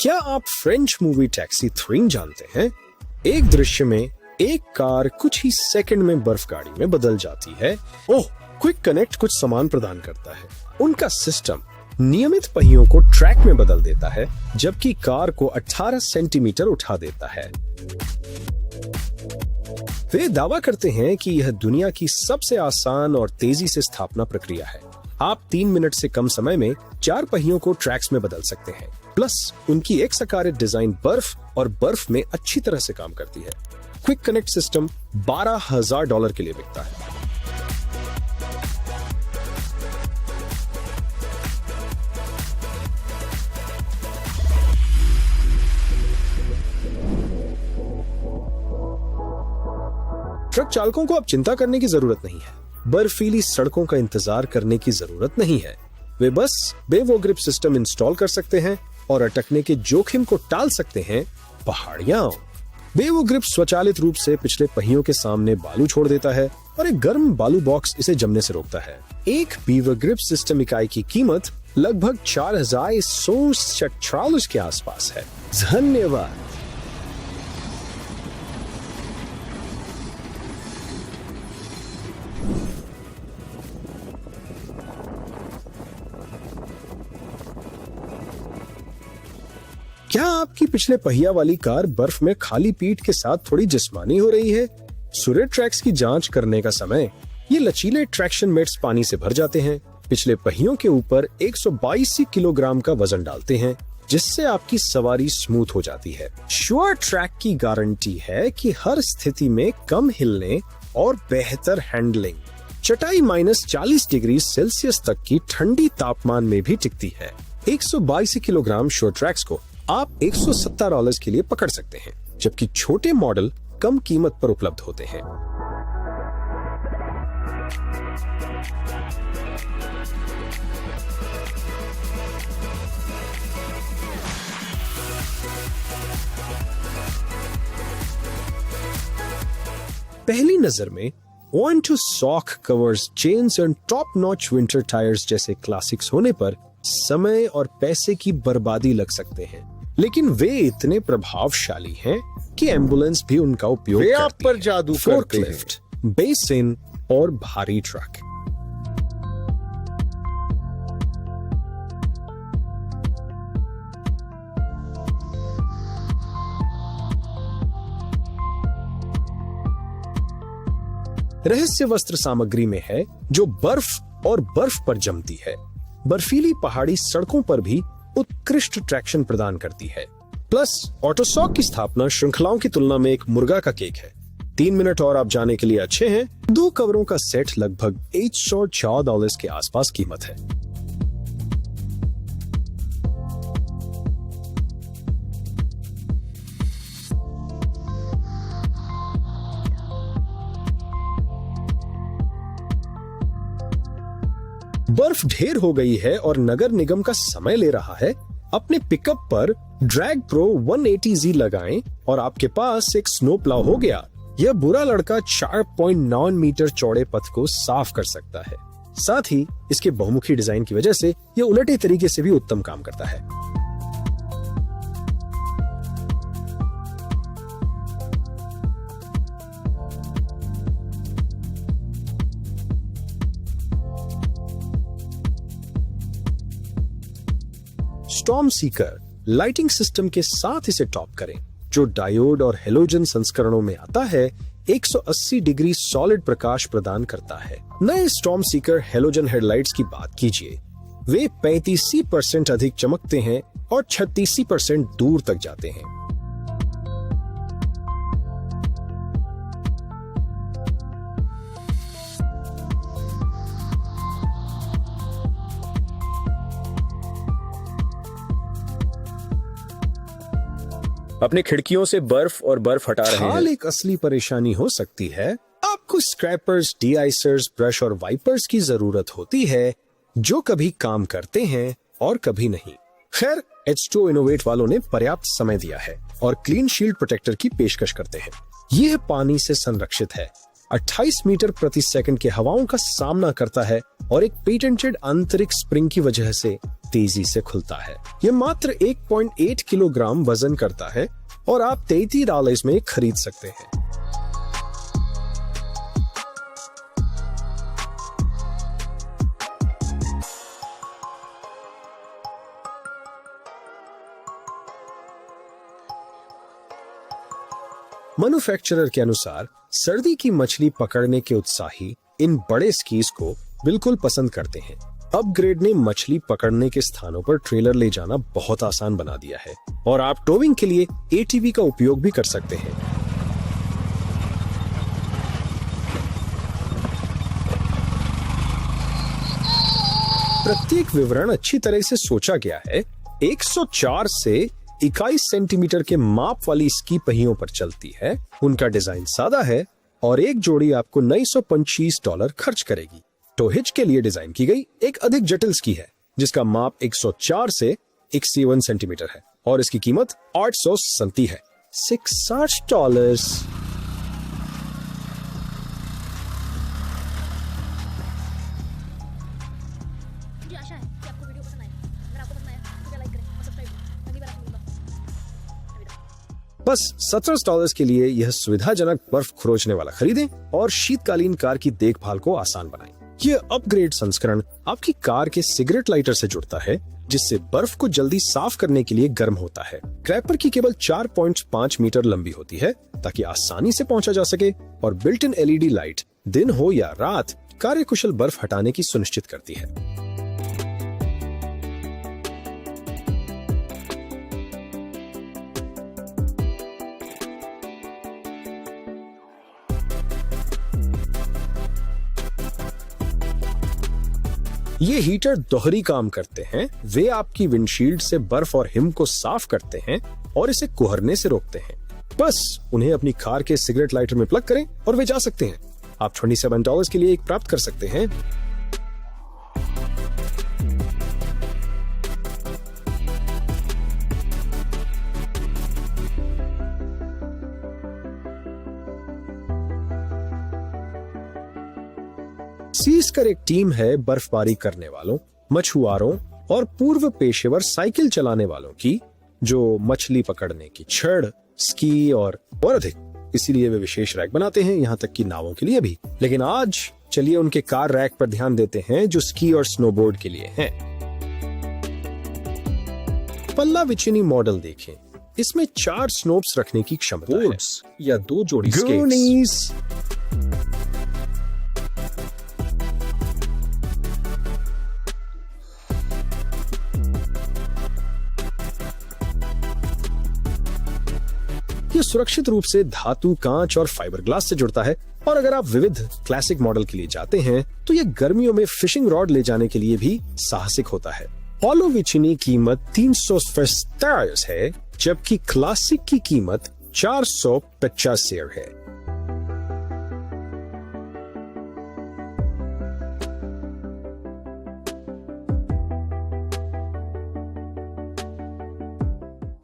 क्या आप French movie taxi 3 जानते हैं? एक दृश्य में एक कार कुछ ही सेकंड में बर्फ गाड़ी में बदल जाती है। ओह, क्विक कनेक्ट कुछ सामान प्रदान करता है। उनका सिस्टम नियमित पहियों को ट्रैक में बदल देता है, जबकि कार को 18 सेंटीमीटर उठा देता है। वे दावा करते हैं कि यह दुनिया की सबसे आसान और तेजी से स्थापना प्रक्रिया है। आप 3 मिनट से कम समय में 4 पहियों को ट्रैक्स में बदल सकते हैं। प्लस उनकी एक सकारित डिजाइन बर्फ और बर्फ में अच्छी तरह से काम करती है। क्विक कनेक्ट सिस्टम $12,000 के लिए बिकता है। ट्रक चालकों को अब चिंता करने की जरूरत नहीं है। बर्फीली सड़कों का इंतजार करने की जरूरत नहीं है। वे बस बेवो ग्रिप सिस्टम इंस्टॉल कर सकते हैं और अटकने के जोखिम को टाल सकते हैं पहाड़ियां। बेवो ग्रिप स्वचालित रूप से पिछले पहियों के सामने बालू छोड़ देता है और एक गर्म बालू बॉक्स इसे जमने से रोकता है। एक बेवो ग्रिप सिस्टम इकाई की कीमत लगभग $4,146 के आसपास है। धन्यवाद। क्या आपकी पिछले पहिया वाली कार बर्फ में खाली पीठ के साथ थोड़ी जिस्मानी हो रही है? सूर्य ट्रैक्स की जांच करने का समय ये लचीले ट्रैक्शन मेट्स पानी से भर जाते हैं। पिछले पहियों के ऊपर 182 किलोग्राम का वजन डालते हैं, जिससे आपकी सवारी स्मूथ हो जाती है। श्योर ट्रैक की गारंटी है कि हर स्थिति में कम हिलने और बेहतर हैंडलिंग। चटाई -40 डिग्री सेल्सियस तक की ठंडी तापमान में भी टिकती है। 182 किलोग्राम श्योर ट्रैक्स को आप $170 के लिए पकड़ सकते हैं, जबकि छोटे मॉडल कम कीमत पर उपलब्ध होते हैं। पहली नजर में on to sock covers, chains and top notch winter tyres जैसे क्लासिक्स होने पर समय और पैसे की बर्बादी लग सकते हैं, लेकिन वे इतने प्रभावशाली हैं कि एम्बुलेंस भी उनका उपयोग करती है। आप पर जादू करते हैं। फोर्कलिफ्ट, बेसिन और भारी ट्रक। रहस्य वस्त्र सामग्री में है जो बर्फ और बर्फ पर जमती है। बर्फीली पहाड़ी सड़कों पर भी उत्कृष्ट ट्रैक्शन प्रदान करती है। प्लस ऑटोसॉक की स्थापना श्रृंखलाओं की तुलना में एक मुर्गा का केक है। 3 मिनट और आप जाने के लिए अच्छे हैं। 2 कवरों का सेट लगभग $804 के आसपास कीमत है। बर्फ ढेर हो गई है और नगर निगम का समय ले रहा है। अपने पिकअप पर ड्रैग प्रो 180Z लगाएं और आपके पास एक स्नो प्लाव हो गया। यह बुरा लड़का 4.9 मीटर चौड़े पथ को साफ कर सकता है। साथ ही इसके बहुमुखी डिजाइन की वजह से यह उलटे तरीके से भी उत्तम काम करता है। स्टॉर्म सीकर लाइटिंग सिस्टम के साथ इसे टॉप करें, जो डायोड और हेलोजन संस्करणों में आता है। 180 डिग्री सॉलिड प्रकाश प्रदान करता है। नए स्टॉर्म सीकर हेलोजन हेडलाइट्स की बात कीजिए। वे 35% अधिक चमकते हैं और 36% दूर तक जाते हैं। अपने खिड़कियों से बर्फ और बर्फ हटा रहे हैं। एक असली परेशानी हो सकती है। आपको स्क्रैपर्स, डी-आइसर्स, ब्रश और वाइपर्स की जरूरत होती है, जो कभी काम करते हैं और कभी नहीं। खैर, H2O इनोवेट वालों ने पर्याप्त समय दिया है और क्लीन शील्ड प्रोटेक्टर की पेशकश करते हैं। यह पानी से संरक्षित है, 28 मीटर प्रति सेकंड के हवाओं का सामना करता है और एक पेटेंटेड आंतरिक स्प्रिंग की वजह से तेजी से खुलता है। ये मात्र 1.8 किलोग्राम वजन करता है और आप $33 में खरीद सकते हैं। मैन्युफैक्चरर के अनुसार सर्दी की मछली पकड़ने के उत्साही इन बड़े स्कीज को बिल्कुल पसंद करते हैं। अपग्रेड ने मछली पकड़ने के स्थानों पर ट्रेलर ले जाना बहुत आसान बना दिया है और आप टोविंग के लिए ATV का उपयोग भी कर सकते हैं। प्रत्येक विवरण अच्छी तरह से सोचा गया है। 104 से 21 सेंटीमीटर के माप वाली स्की पहियों पर चलती है। उनका डिजाइन सादा है और एक जोड़ी आपको $925 खर्च करेगी। टोहिच के लिए डिजाइन की गई एक अधिक जटिल स्की है जिसका माप 104 से 61 सेंटीमीटर है और इसकी कीमत $837 है। $60। मुझे आशा है कि आपको वीडियो पसंद आए। अगर आपको पसंद आया तो क्या लाइक करें और सब्सक्राइब करें। अगली बार आपको मिलूंगा। अलविदा। बस $17 के लिए यह सुविधाजनक बर्फ खरोचने वाला खरीदें और शीतकालीन कार की देखभाल को आसान बनाएं। यह अपग्रेड संस्करण आपकी कार के सिगरेट लाइटर से जुड़ता है जिससे बर्फ को जल्दी साफ करने के लिए गर्म होता है। क्रैपर की केबल 4.5 मीटर लंबी होती है ताकि आसानी से पहुंचा जा सके और बिल्ट इन LED लाइट दिन हो या रात कार्यकुशल बर्फ हटाने की सुनिश्चित करती है। ये हीटर दोहरी काम करते हैं। वे आपकी विंडशील्ड से बर्फ और हिम को साफ करते हैं और इसे कुहरने से रोकते हैं। बस उन्हें अपनी कार के सिगरेट लाइटर में प्लग करें और वे जा सकते हैं। आप $27 के लिए एक प्राप्त कर सकते हैं। सीस्कर एक टीम है बर्फबारी करने वालों, मछुआरों और पूर्व पेशेवर साइकिल चलाने वालों की जो मछली पकड़ने की छड़, स्की और अधिक। इसीलिए वे विशेष रैक बनाते हैं, यहाँ तक कि नावों के लिए भी। लेकिन आज चलिए उनके कार रैक पर ध्यान देते हैं जो स्की और स्नोबोर्ड के लिए हैं। पल्ला विचिनी मॉडल देखें। इसमें 4 स्नोप्स रखने की क्षमता है या 2 जोड़ी स्केट्स। ये सुरक्षित रूप से धातु, कांच और फाइबर ग्लास से जुड़ता है और अगर आप विविध क्लासिक मॉडल के लिए जाते हैं तो ये गर्मियों में फिशिंग रॉड ले जाने के लिए भी साहसिक होता है। पोलो विचिनी कीमत $350 है जबकि क्लासिक की कीमत $450 है।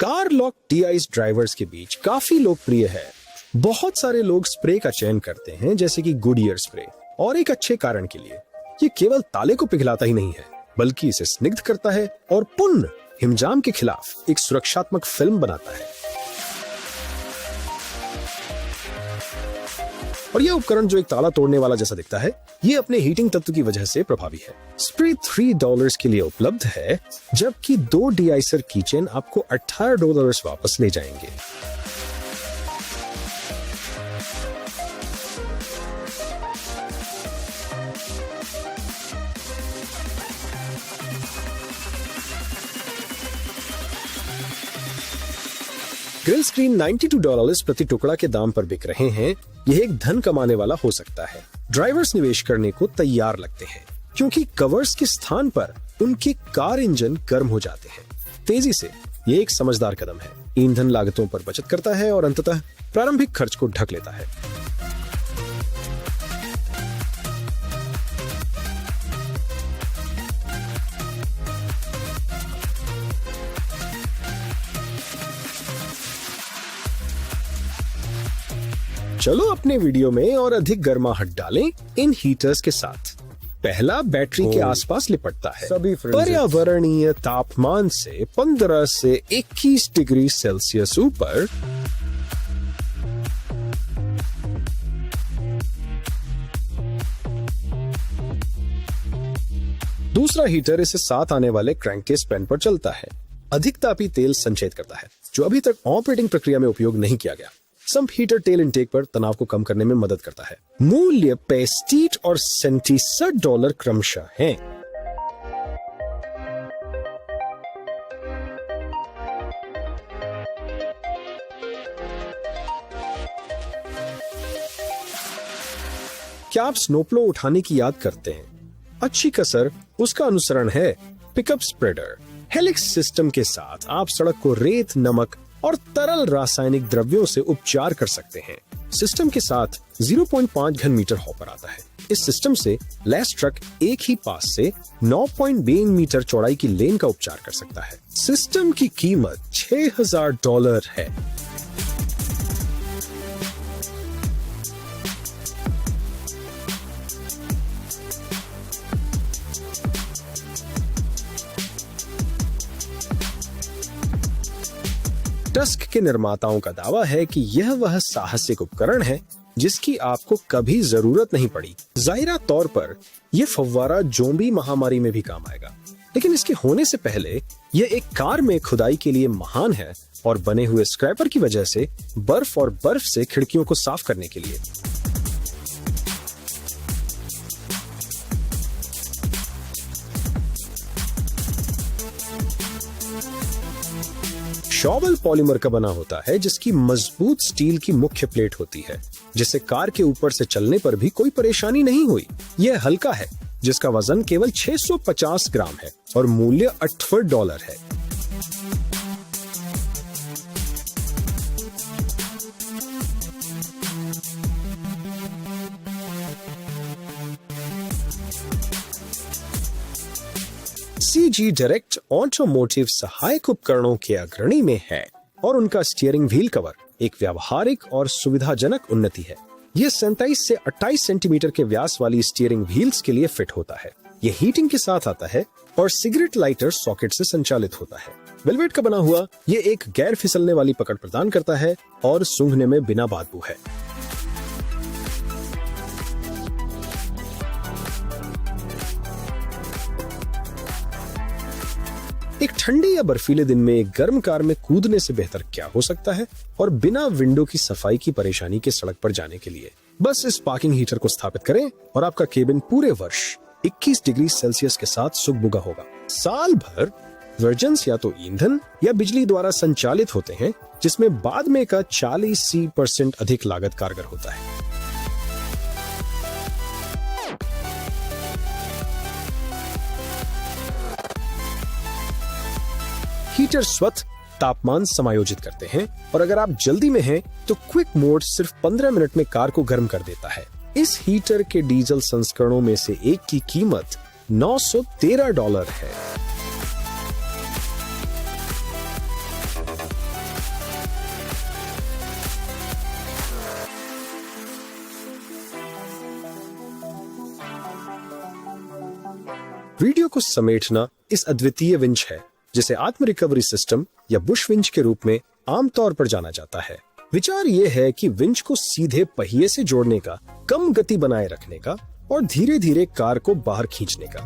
कार लॉक डी-आइस ड्राइवर्स के बीच काफी लोकप्रिय है। बहुत सारे लोग स्प्रे का चयन करते हैं जैसे कि गुडियर स्प्रे और एक अच्छे कारण के लिए। ये केवल ताले को पिघलाता ही नहीं है बल्कि इसे स्निग्ध करता है और पुनः हिमजाम के खिलाफ एक सुरक्षात्मक फिल्म बनाता है। और यह उपकरण जो एक ताला तोड़ने वाला जैसा दिखता है, ये अपने हीटिंग तत्व की वजह से प्रभावी है। स्प्रे $3 के लिए उपलब्ध है जबकि 2 डी-आइसर कीचेन आपको $18 वापस ले जाएंगे। ग्रिल स्क्रीन $92 प्रति टुकड़ा के दाम पर बिक रहे हैं। यह एक धन कमाने वाला हो सकता है। ड्राइवर्स निवेश करने को तैयार लगते हैं क्योंकि कवर्स के स्थान पर उनके कार इंजन गर्म हो जाते हैं। तेजी से ये एक समझदार कदम है, ईंधन लागतों पर बचत करता है और अंततः प्रारंभिक खर्च को ढक लेता है। चलो अपने वीडियो में और अधिक गर्माहट डालें इन हीटर्स के साथ। पहला बैटरी के आसपास लिपटता है, सभी फ्रेंड्स। पर्यावरणीय तापमान से 15 से 21 डिग्री सेल्सियस ऊपर दूसरा हीटर इसे साथ आने वाले क्रैंक के स्पैन पर चलता है। अधिक तापी तेल संचयित करता है जो अभी तक ऑपरेटिंग प्रक्रिया में उपयोग नहीं किया गया। संप हीटर तेल इनटेक पर तनाव को कम करने में मदद करता है। मूल्य $65 और $67 क्रमशः हैं। क्या आप स्नोप्लो उठाने की याद करते हैं? अच्छी कसर उसका अनुसरण है पिकअप स्प्रेडर। हेलिक्स सिस्टम के साथ आप सड़क को रेत, नमक और तरल रासायनिक द्रव्यों से उपचार कर सकते हैं। सिस्टम के साथ 0.5 घन मीटर हॉपर आता है। इस सिस्टम से लैस ट्रक एक ही पास से 9.2 मीटर चौड़ाई की लेन का उपचार कर सकता है। सिस्टम की कीमत $6000 है। टस्क के निर्माताओं का दावा है कि यह वह साहसिक उपकरण है जिसकी आपको कभी जरूरत नहीं पड़ी। जाहिरा तौर पर यह फव्वारा ज़ोंबी महामारी में भी काम आएगा, लेकिन इसके होने से पहले यह एक कार में खुदाई के लिए महान है और बने हुए स्क्रैपर की वजह से बर्फ और बर्फ से खिड़कियों को साफ करने के लिए। शॉवल पॉलीमर का बना होता है जिसकी मजबूत स्टील की मुख्य प्लेट होती है, जिससे कार के ऊपर से चलने पर भी कोई परेशानी नहीं हुई। यह हल्का है, जिसका वजन केवल 650 ग्राम है और मूल्य $68 है। CG डायरेक्ट ऑटोमोटिव सहायक उपकरणों के अग्रणी में है और उनका स्टीयरिंग व्हील कवर एक व्यावहारिक और सुविधाजनक उन्नति है। यह 27 से 28 सेंटीमीटर के व्यास वाली स्टीयरिंग व्हील्स के लिए फिट होता है। यह हीटिंग के साथ आता है और सिगरेट लाइटर सॉकेट से संचालित होता है। वेलवेट का बना हुआ यह एक गैर फिसलने वाली पकड़ प्रदान करता है और सूंघने में बिना बदबू है। एक ठंडे या बर्फीले दिन में एक गर्म कार में कूदने से बेहतर क्या हो सकता है, और बिना विंडो की सफाई की परेशानी के सड़क पर जाने के लिए बस इस पार्किंग हीटर को स्थापित करें और आपका केबिन पूरे वर्ष 21 डिग्री सेल्सियस के साथ सुगबुगा होगा। साल भर वर्जन्स या तो ईंधन या बिजली द्वारा संचालित होते हैं, जिसमें बाद में का 40% अधिक लागत कारगर होता है। हीटर स्वतः तापमान समायोजित करते हैं और अगर आप जल्दी में हैं तो क्विक मोड सिर्फ 15 मिनट में कार को गर्म कर देता है। इस हीटर के डीजल संस्करणों में से एक की कीमत $913 है। वीडियो को समेटना इस अद्वितीय विंच है जिसे आत्म रिकवरी सिस्टम या बुश विंच के रूप में आमतौर पर जाना जाता है। विचार यह है कि विंच को सीधे पहिए से जोड़ने का, कम गति बनाए रखने का और धीरे धीरे कार को बाहर खींचने का।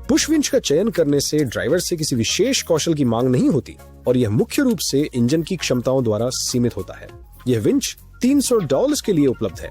पुश विंच का चयन करने से ड्राइवर से किसी विशेष कौशल की मांग नहीं होती और यह मुख्य रूप से इंजन की क्षमताओं द्वारा सीमित होता है। यह विंच $300 के लिए उपलब्ध है।